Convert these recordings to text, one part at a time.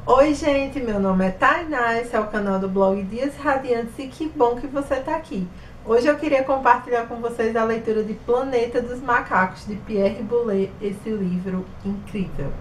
Oi gente, meu nome é Tainá, esse é o canal do blog Dias Radiantes e que bom que você está aqui. Hoje eu queria compartilhar com vocês a leitura de Planeta dos Macacos, de Pierre Boulez, esse livro incrível.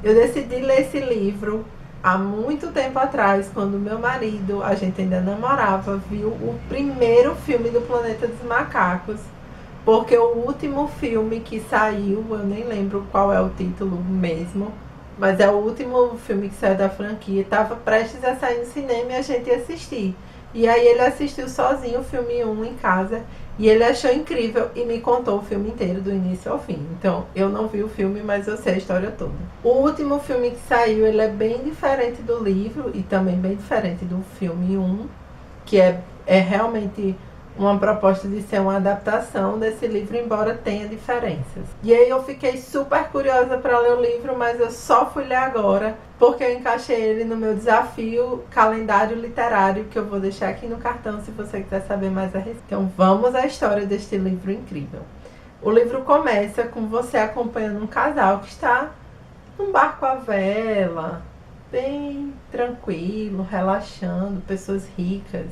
Eu decidi ler esse livro há muito tempo atrás, quando meu marido, a gente ainda namorava, viu o primeiro filme do Planeta dos Macacos, porque o último filme que saiu, eu nem lembro qual é o título mesmo, mas é o último filme que saiu da franquia, estava prestes a sair no cinema e a gente ia assistir. E aí ele assistiu sozinho o filme 1 em casa e ele achou incrível e me contou o filme inteiro, do início ao fim. Então, eu não vi o filme, mas eu sei a história toda. O último filme que saiu, ele é bem diferente do livro e também bem diferente do filme 1, que é realmente uma proposta de ser uma adaptação desse livro, embora tenha diferenças. E aí eu fiquei super curiosa para ler o livro, mas eu só fui ler agora, porque eu encaixei ele no meu desafio calendário literário, que eu vou deixar aqui no cartão se você quiser saber mais a respeito. Então vamos à história deste livro incrível. O livro começa com você acompanhando um casal que está num barco à vela, bem tranquilo, relaxando, pessoas ricas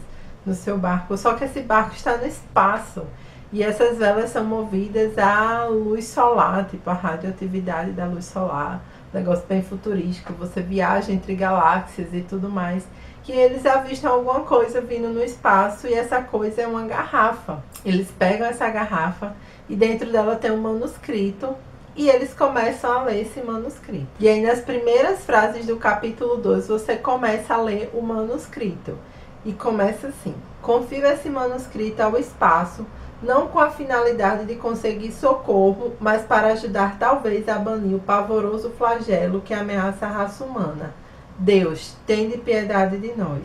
no seu barco, só que esse barco está no espaço e essas velas são movidas à luz solar, tipo a radioatividade da luz solar, negócio bem futurístico, você viaja entre galáxias e tudo mais, que eles avistam alguma coisa vindo no espaço e essa coisa é uma garrafa. Eles pegam essa garrafa e dentro dela tem um manuscrito e eles começam a ler esse manuscrito. E aí nas primeiras frases do capítulo 2 você começa a ler o manuscrito. E começa assim: confira esse manuscrito ao espaço, não com a finalidade de conseguir socorro, mas para ajudar talvez a banir o pavoroso flagelo que ameaça a raça humana. Deus, tende piedade de nós.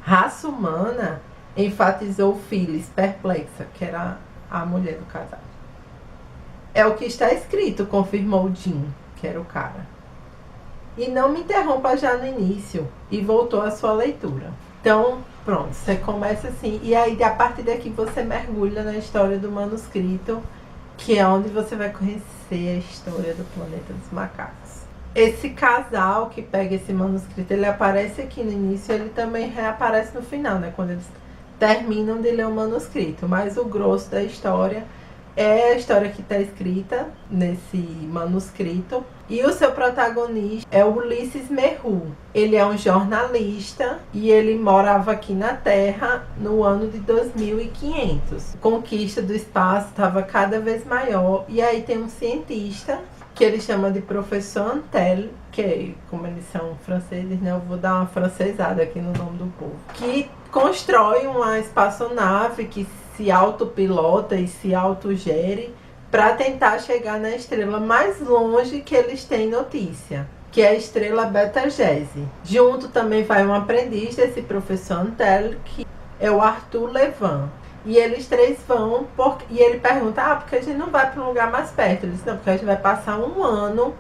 Raça humana? Enfatizou Phyllis, perplexa, que era a mulher do casal. É o que está escrito, confirmou Jim, que era o cara. E não me interrompa já no início, e voltou à sua leitura. Então, pronto, você começa assim, e aí a partir daqui você mergulha na história do manuscrito, que é onde você vai conhecer a história do Planeta dos Macacos. Esse casal que pega esse manuscrito, ele aparece aqui no início, ele também reaparece no final, né? Quando eles terminam de ler o manuscrito, mas o grosso da história é a história que está escrita nesse manuscrito. E o seu protagonista é o Ulisses Merru. Ele é um jornalista e ele morava aqui na Terra no ano de 2500. A conquista do espaço estava cada vez maior. E aí tem um cientista que ele chama de professor Antel, que como eles são franceses, né, eu vou dar uma francesada aqui no nome do povo, que constrói uma espaçonave que se autopilota e se autogere para tentar chegar na estrela mais longe que eles têm notícia, que é a estrela Betelgeuse. Junto também vai um aprendiz desse professor Antel, que é o Arthur Levan. E eles três vão, e ele pergunta, porque a gente não vai para um lugar mais perto? Ele disse, não, porque a gente vai passar um ano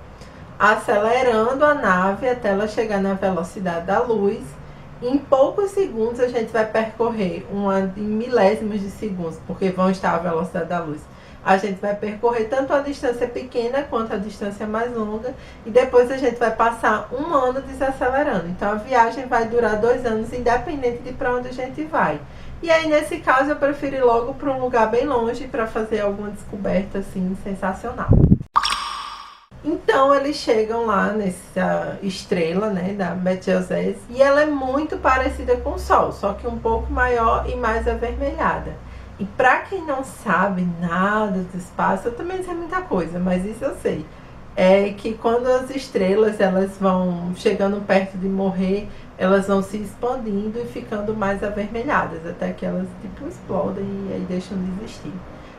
acelerando a nave até ela chegar na velocidade da luz. Em poucos segundos a gente vai percorrer, em milésimos de segundos, porque vão estar a velocidade da luz. A gente vai percorrer tanto a distância pequena quanto a distância mais longa e depois a gente vai passar um ano desacelerando. Então a viagem vai durar 2 anos, independente de para onde a gente vai. E aí nesse caso eu prefiro ir logo para um lugar bem longe para fazer alguma descoberta assim sensacional. Então eles chegam lá nessa estrela, né, da Betelgeuse, e ela é muito parecida com o Sol, só que um pouco maior e mais avermelhada. E para quem não sabe nada do espaço, eu também sei muita coisa, mas isso eu sei, é que quando as estrelas elas vão chegando perto de morrer, elas vão se expandindo e ficando mais avermelhadas, até que elas tipo explodem e aí deixam de existir.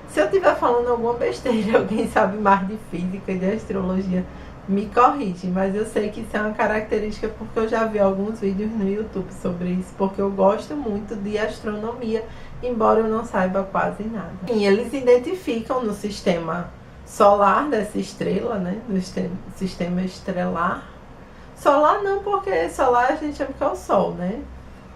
Se eu estiver falando alguma besteira, alguém sabe mais de física e de astrologia, me corrige, mas eu sei que isso é uma característica porque eu já vi alguns vídeos no YouTube sobre isso, porque eu gosto muito de astronomia, embora eu não saiba quase nada. E eles identificam no sistema solar dessa estrela, né, no sistema estrelar. Solar não, porque solar a gente chama que é o Sol, né?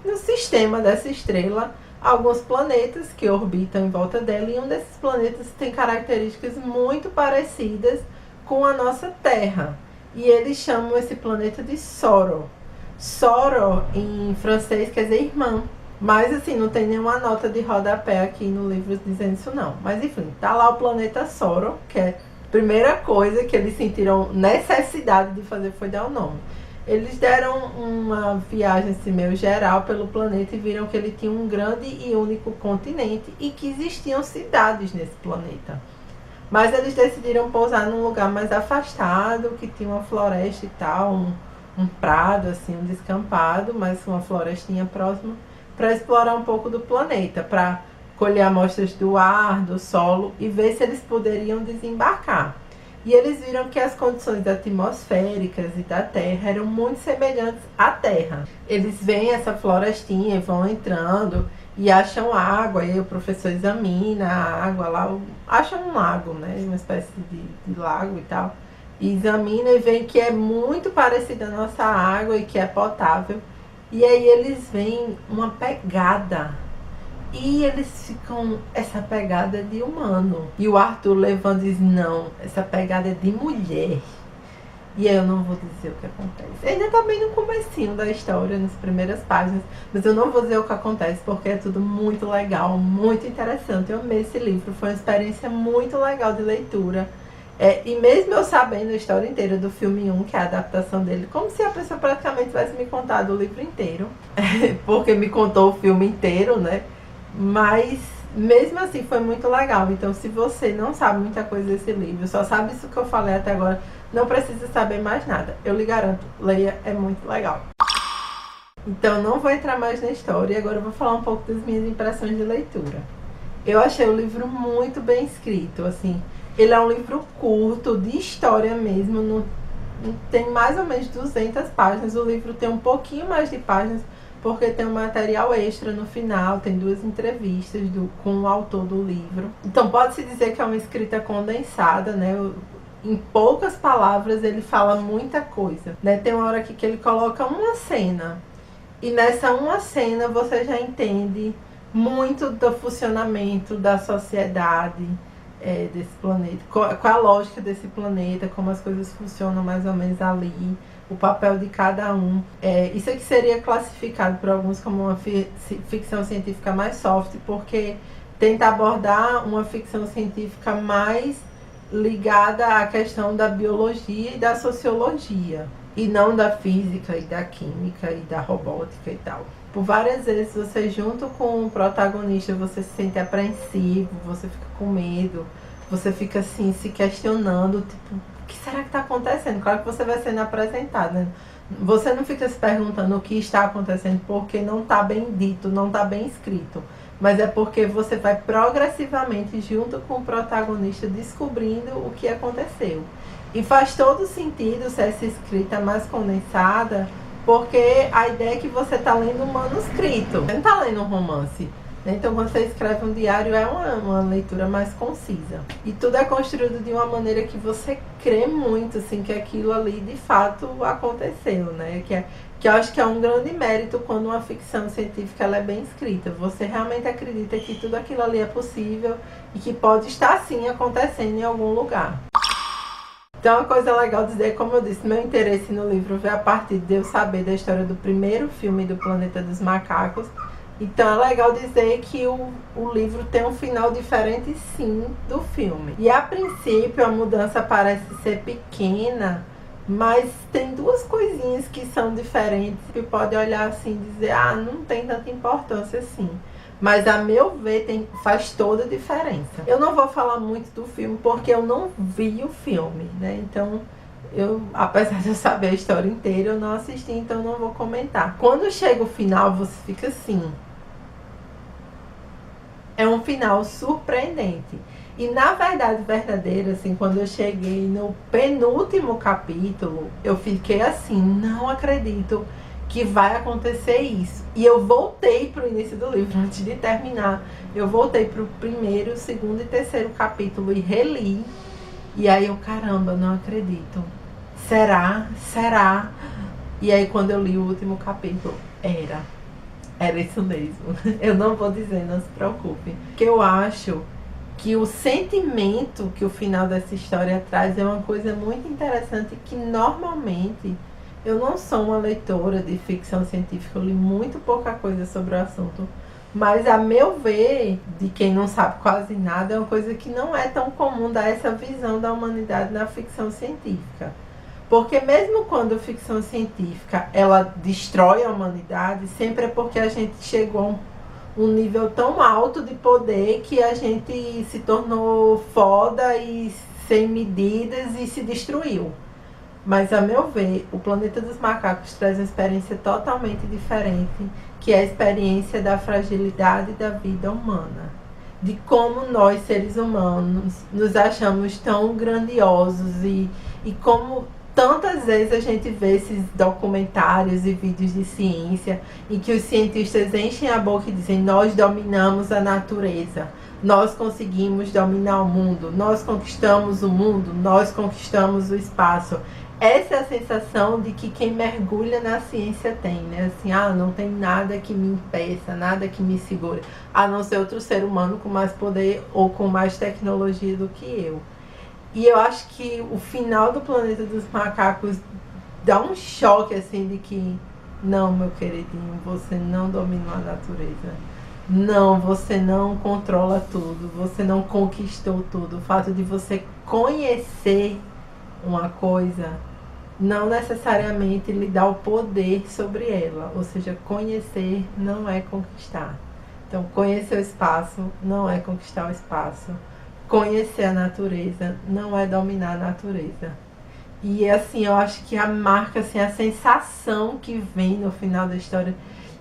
No sistema dessa estrela, alguns planetas que orbitam em volta dela, e um desses planetas tem características muito parecidas com a nossa Terra. e eles chamam esse planeta de Soro. Soro em francês quer dizer irmã. Mas assim, não tem nenhuma nota de rodapé aqui no livro dizendo isso não. Mas enfim, tá lá o planeta Soro, que é a primeira coisa que eles sentiram necessidade de fazer foi dar o nome. Eles deram uma viagem assim, meio geral pelo planeta e viram que ele tinha um grande e único continente e que existiam cidades nesse planeta. Mas eles decidiram pousar num lugar mais afastado, que tinha uma floresta e tal, um prado, assim, um descampado, mas uma florestinha próxima, para explorar um pouco do planeta, para colher amostras do ar, do solo e ver se eles poderiam desembarcar. E eles viram que as condições atmosféricas e da Terra eram muito semelhantes à Terra. Eles veem essa florestinha e vão entrando e acham água, e aí o professor examina a água lá, acham um lago, né? Uma espécie de lago e tal. E examina e vê que é muito parecida à nossa água e que é potável. E aí eles veem uma pegada. E eles ficam, essa pegada é de humano. E o Arthur levando e diz, não, essa pegada é de mulher. E aí eu não vou dizer o que acontece. Ainda tá bem no comecinho da história, nas primeiras páginas. Mas eu não vou dizer o que acontece, porque é tudo muito legal, muito interessante. Eu amei esse livro, foi uma experiência muito legal de leitura. E mesmo eu sabendo a história inteira do filme 1, que é a adaptação dele, como se a pessoa praticamente tivesse me contado o livro inteiro. Porque me contou o filme inteiro, né? Mas mesmo assim foi muito legal. Então se você não sabe muita coisa desse livro, só sabe isso que eu falei até agora, não precisa saber mais nada. Eu lhe garanto, leia, é muito legal. Então não vou entrar mais na história, agora eu vou falar um pouco das minhas impressões de leitura. Eu achei o livro muito bem escrito, assim. Ele é um livro curto, de história mesmo, tem mais ou menos 200 páginas. O livro tem um pouquinho mais de páginas, porque tem um material extra no final, tem 2 entrevistas com o autor do livro. Então pode-se dizer que é uma escrita condensada, né? Em poucas palavras ele fala muita coisa, né? Tem uma hora aqui que ele coloca uma cena, e nessa uma cena você já entende muito do funcionamento da sociedade desse planeta, qual é a lógica desse planeta, como as coisas funcionam mais ou menos ali, o papel de cada um. Isso aqui seria classificado por alguns como uma ficção científica mais soft, porque tenta abordar uma ficção científica mais ligada à questão da biologia e da sociologia, e não da física e da química e da robótica e tal. Por várias vezes você junto com o protagonista, você se sente apreensivo, você fica com medo, você fica assim se questionando, tipo, o que será que está acontecendo? Claro que você vai sendo apresentado, né? Você não fica se perguntando o que está acontecendo porque não está bem dito, não está bem escrito, mas é porque você vai progressivamente junto com o protagonista descobrindo o que aconteceu. E faz todo sentido ser essa escrita mais condensada, porque a ideia é que você está lendo um manuscrito, você não está lendo um romance. Então quando você escreve um diário é uma leitura mais concisa. E tudo é construído de uma maneira que você crê muito, assim, que aquilo ali de fato aconteceu, né? Que eu acho que é um grande mérito quando uma ficção científica ela é bem escrita. Você realmente acredita que tudo aquilo ali é possível e que pode estar sim acontecendo em algum lugar. Então, uma coisa legal dizer, como eu disse, meu interesse no livro veio a partir de eu saber da história do primeiro filme do Planeta dos Macacos. Então, é legal dizer que o livro tem um final diferente, sim, do filme. E, a princípio, a mudança parece ser pequena, mas tem 2 coisinhas que são diferentes que pode olhar assim e dizer, não tem tanta importância assim. Mas, a meu ver, faz toda a diferença. Eu não vou falar muito do filme porque eu não vi o filme, né? Então, apesar de eu saber a história inteira, eu não assisti, então eu não vou comentar. Quando chega o final, você fica assim. É um final surpreendente. E, na verdade, verdadeira, assim, quando eu cheguei no penúltimo capítulo, eu fiquei assim, não acredito que vai acontecer isso. E eu voltei para o início do livro, antes de terminar. Eu voltei para o primeiro, segundo e terceiro capítulo e reli. E aí eu, caramba, não acredito. Será? Será? E aí quando eu li o último capítulo, era isso mesmo. Eu não vou dizer, não se preocupe. Porque eu acho que o sentimento que o final dessa história traz é uma coisa muito interessante, que normalmente eu não sou uma leitora de ficção científica, eu li muito pouca coisa sobre o assunto, mas a meu ver, de quem não sabe quase nada, é uma coisa que não é tão comum dar essa visão da humanidade na ficção científica. Porque mesmo quando a ficção científica ela destrói a humanidade, sempre é porque a gente chegou a um nível tão alto de poder que a gente se tornou foda e sem medidas e se destruiu. Mas, a meu ver, o Planeta dos Macacos traz uma experiência totalmente diferente, que é a experiência da fragilidade da vida humana. De como nós, seres humanos, nos achamos tão grandiosos e como tantas vezes a gente vê esses documentários e vídeos de ciência em que os cientistas enchem a boca e dizem: nós dominamos a natureza, nós conseguimos dominar o mundo, nós conquistamos o mundo, nós conquistamos o espaço. Essa é a sensação de que quem mergulha na ciência tem, né? Assim, não tem nada que me impeça, nada que me segure, a não ser outro ser humano com mais poder ou com mais tecnologia do que eu. E eu acho que o final do Planeta dos Macacos dá um choque, assim, de que não, meu queridinho, você não dominou a natureza. Não, você não controla tudo, você não conquistou tudo. O fato de você conhecer uma coisa não necessariamente lhe dá o poder sobre ela, ou seja, conhecer não é conquistar. Então, conhecer o espaço não é conquistar o espaço. Conhecer a natureza não é dominar a natureza. E assim, eu acho que a marca, assim, a sensação que vem no final da história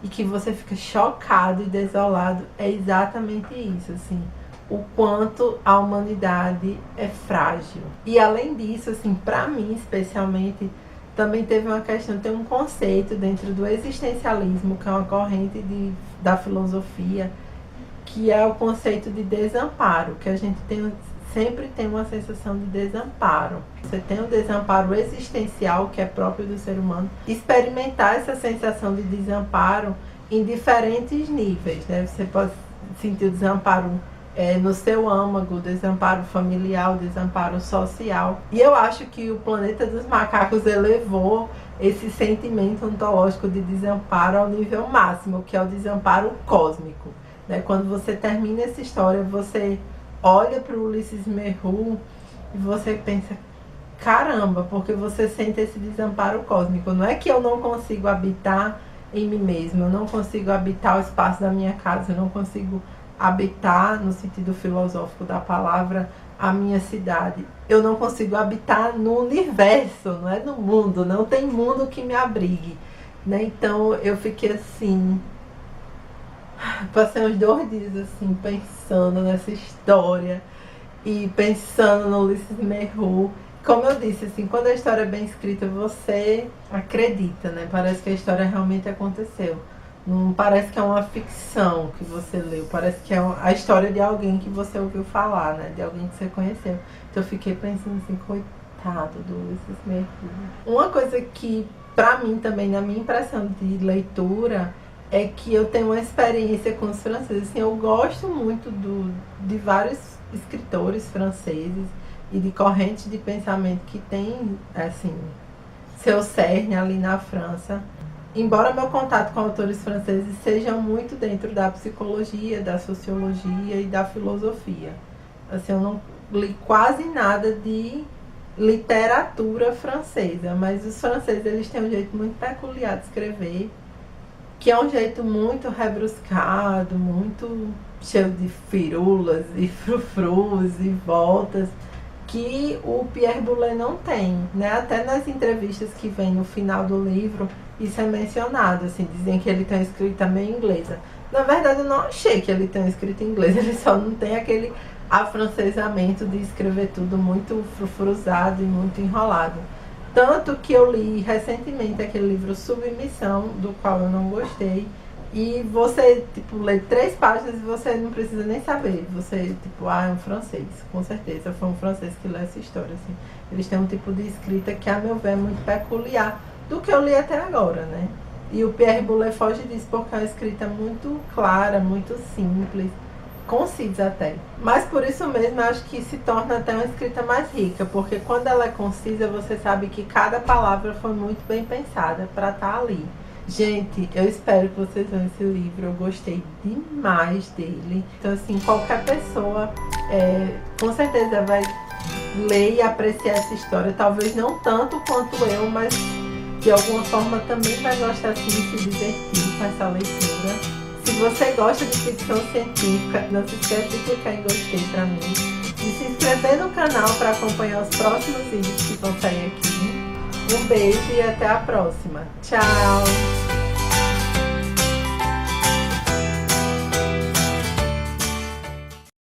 e que você fica chocado e desolado é exatamente isso, assim. O quanto a humanidade é frágil. E além disso, assim, para mim especialmente, também teve uma questão, tem um conceito dentro do existencialismo, que é uma corrente da filosofia, que é o conceito de desamparo, que a gente sempre tem uma sensação de desamparo. Você tem o desamparo existencial, que é próprio do ser humano. Experimentar essa sensação de desamparo em diferentes níveis, né? Você pode sentir o desamparo no seu âmago, desamparo familiar, desamparo social. E eu acho que o Planeta dos Macacos elevou esse sentimento ontológico de desamparo ao nível máximo, que é o desamparo cósmico. Né? Quando você termina essa história, você olha para o Ulisses Merru e você pensa: caramba, porque você sente esse desamparo cósmico. Não é que eu não consigo habitar em mim mesmo, eu não consigo habitar o espaço da minha casa, eu não consigo habitar, no sentido filosófico da palavra, a minha cidade. Eu não consigo habitar no universo, não é no mundo, não tem mundo que me abrigue. Né? Então eu fiquei assim, passei uns 2 dias assim, pensando nessa história e pensando no Ulisses Merru. Como eu disse, assim, quando a história é bem escrita, você acredita, né? Parece que a história realmente aconteceu. Não parece que é uma ficção que você leu, parece que é a história de alguém que você ouviu falar, né? De alguém que você conheceu. Então eu fiquei pensando assim, coitado do Ulisses Merru. Uma coisa que, pra mim também, na minha impressão de leitura, é que eu tenho uma experiência com os franceses. Assim, eu gosto muito de vários escritores franceses e de correntes de pensamento que tem, assim, seu cerne ali na França. Embora meu contato com autores franceses seja muito dentro da psicologia, da sociologia e da filosofia. Assim, eu não li quase nada de literatura francesa, mas os franceses, eles têm um jeito muito peculiar de escrever, que é um jeito muito rebruscado, muito cheio de firulas e frufrus e voltas, que o Pierre Boulez não tem, né? Até nas entrevistas que vem no final do livro, isso é mencionado, assim, dizem que ele tem uma escrita meio inglesa. Na verdade, eu não achei que ele tem uma escrita inglesa, ele só não tem aquele afrancesamento de escrever tudo muito frufruzado e muito enrolado. Tanto que eu li recentemente aquele livro Submissão, do qual eu não gostei. E você, tipo, lê 3 páginas e você não precisa nem saber. Você, tipo, é um francês, com certeza. Foi um francês que lê essa história, assim. Eles têm um tipo de escrita que, a meu ver, é muito peculiar do que eu li até agora, né? E o Pierre Boulez foge disso porque é uma escrita muito clara, muito simples, concisa até. Mas por isso mesmo eu acho que se torna até uma escrita mais rica, porque quando ela é concisa, você sabe que cada palavra foi muito bem pensada para estar ali. Gente, eu espero que vocês leiam esse livro, eu gostei demais dele. Então assim, qualquer pessoa com certeza vai ler e apreciar essa história, talvez não tanto quanto eu, mas de alguma forma também vai gostar assim de se divertir com essa leitura. Se você gosta de ficção científica, não se esqueça de clicar em gostei pra mim, de se inscrever no canal para acompanhar os próximos vídeos que vão sair aqui. Um beijo e até a próxima. Tchau!